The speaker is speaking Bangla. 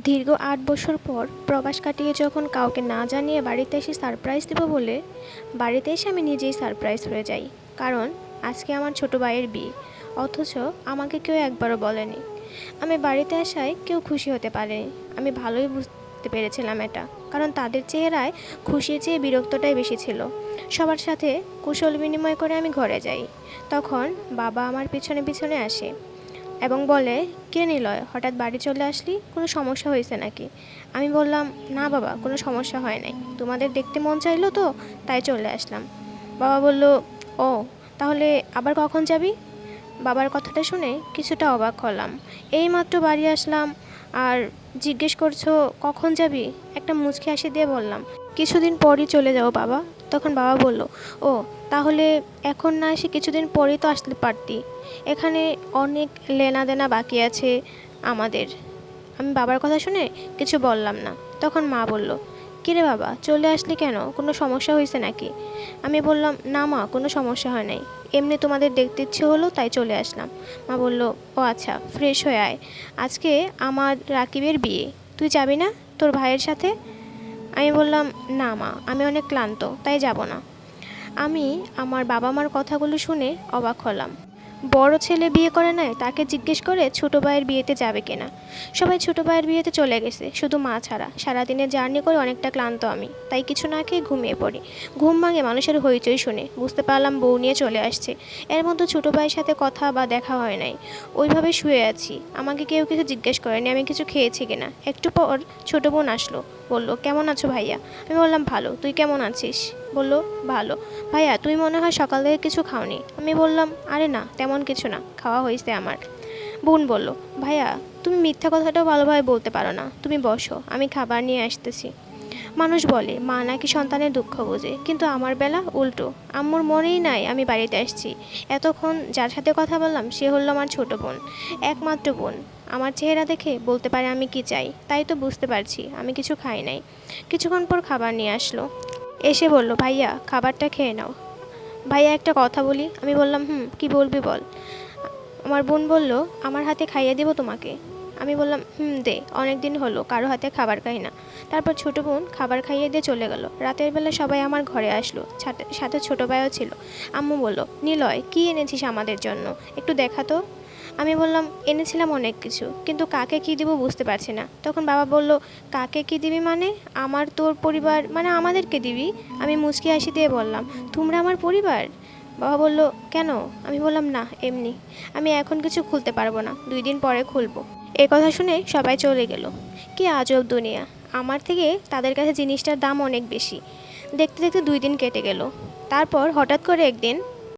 দীর্ঘ ৮ বছর পর প্রবাস কাটিয়ে যখন কাউকে না জানিয়ে বাড়িতে এসে সারপ্রাইজ দেবো বলে বাড়িতে এসে আমি নিজেই সারপ্রাইজ হয়ে যাই। কারণ আজকে আমার ছোট ভাইয়ের বিয়ে, অথচ আমাকে কেউ একবারও বলেনি। আমি বাড়িতে আসায় কেউ খুশি হতে পারেনি। আমি ভালোই বুঝতে পেরেছিলাম এটা, কারণ তাদের চেহারায় খুশির চেয়ে বিরক্তটাই বেশি ছিল। সবার সাথে কুশল বিনিময় করে আমি ঘরে যাই। তখন বাবা আমার পিছনে পিছনে আসে এবং বলে, কে নিলয়, হঠাৎ বাড়ি চলে আসলি, কোনো সমস্যা হয়েছে নাকি? আমি বললাম, না বাবা, কোনো সমস্যা হয় নাই, তোমাদের দেখতে মন চাইলো তো তাই চলে আসলাম। বাবা বলল, ও তাহলে আবার কখন যাবি? বাবার কথাটা শুনে কিছুটা অবাক হলাম। এইমাত্র বাড়ি আসলাম আর জিজ্ঞেস করছো কখন যাবি? একটা মুচকি হাসি দিয়ে বললাম, কিছুদিন পরই চলে যাও বাবা। তখন বাবা বলল, ও তাহলে এখন না এসে কিছুদিন পরেই তো আসতে পারতি, এখানে অনেক লেনাদেনা বাকি আছে আমাদের। আমি বাবার কথা শুনে কিছু বললাম না। তখন মা বলল, কিরে বাবা, চলে আসলি কেন, কোনো সমস্যা হয়েছে নাকি? আমি বললাম, না মা, কোনো সমস্যা হয় নাই, এমনি তোমাদের দেখতে ইচ্ছে হলো তাই চলে আসলাম। মা বলল, ও আচ্ছা, ফ্রেশ হয়ে আয়, আজকে আমার রাকিবের বিয়ে, তুই যাবি না তোর ভাইয়ের সাথে? আমি বললাম, না মা, আমি অনেক ক্লান্ত, তাই যাব না। আমি আমার বাবা মার কথাগুলো শুনে অবাক হলাম। বড় ছেলে বিয়ে করে নাই, তাকে জিজ্ঞেস করে ছোট ভাইয়ের বিয়েতে যাবে কিনা। সবাই ছোট ভাইয়ের বিয়েতে চলে গেছে, শুধু মা ছাড়া। সারাদিনের জার্নি করে অনেকটা ক্লান্ত আমি, তাই কিছু না খেয়ে ঘুমিয়ে পড়ি। ঘুম ভাঙে মানুষের হইচই শুনে, বুঝতে পারলাম বউ নিয়ে চলে আসছে। এর মধ্যে ছোট ভাইয়ের সাথে কথা বা দেখা হয় নাই, ওইভাবে শুয়ে আছি। আমাকে কেউ কিছু জিজ্ঞেস করেনি আমি কিছু খেয়েছি কিনা। একটু পর ছোট বোন আসলো, বলল, কেমন আছো ভাইয়া? আমি বললাম, ভালো, তুই কেমন আছিস? বলল, ভালো। ভাইয়া, তুই মনে হয় সকাল থেকে কিছু খাওনি। আমি বললাম, আরে না, তেমন কিছু না, খাওয়া হয়েছে আমার। বোন বলল, ভাইয়া তুমি মিথ্যা কথাটাও ভালোভাবে বলতে পারো না, তুমি বসো, আমি খাবার নিয়ে আসতেছি। মানুষ বলে মা নাকি সন্তানের দুঃখ বোঝে, কিন্তু আমার বেলা উল্টো। আম্মুর মনেই নাই আমি বাড়িতে আসছি। এতক্ষণ যার সাথে কথা বললাম সে হলো আমার ছোট বোন, একমাত্র বোন। আমার চেহারা দেখে বলতে পারে আমি কি চাই, তাই তো বুঝতে পারছি আমি কিছু খাই নাই। কিছুক্ষণ পর খাবার নিয়ে আসলো, এসে বলল, ভাইয়া খাবারটা খেয়ে নাও। ভাইয়া একটা কথা বলি। আমি বললাম, কি বলবি বল। আমার বোন বলল, আমার হাতে খাইয়ে দেবো তোমাকে। আমি বললাম, দে, অনেক দিন হলো কারো হাতে খাবার খাই না। তারপর ছোট বোন খাবার খাইয়ে দিয়ে চলে গেল। রাতের বেলা সবাই আমার ঘরে আসলো, সাথে ছোট ভাইও ছিল। আম্মু বলল, নিলয় কি এনেছিস আমাদের জন্য, একটু দেখা তো। আমি বললাম, এনেছিলাম অনেক কিছু, কিন্তু কাকে কী দিব বুঝতে পারছি না। তখন বাবা বলল, কাকে কী দিবি মানে? আমার তোর পরিবার মানে আমাদেরকে দিবি? আমি মুচকি হাসি দিয়ে বললাম, তোমরা আমার পরিবার? বাবা বলল, কেন? আমি বললাম, না এমনি, আমি এখন কিছু খুলতে পারবো না, 2 দিন পরে খুলবো। এ কথা শুনে সবাই চলে গেল। কি আজব দুনিয়া, আমার থেকে তাদের কাছে জিনিসটার দাম অনেক বেশি। দেখতে দেখতে 2 দিন কেটে গেল। তারপর হঠাৎ করে একদিন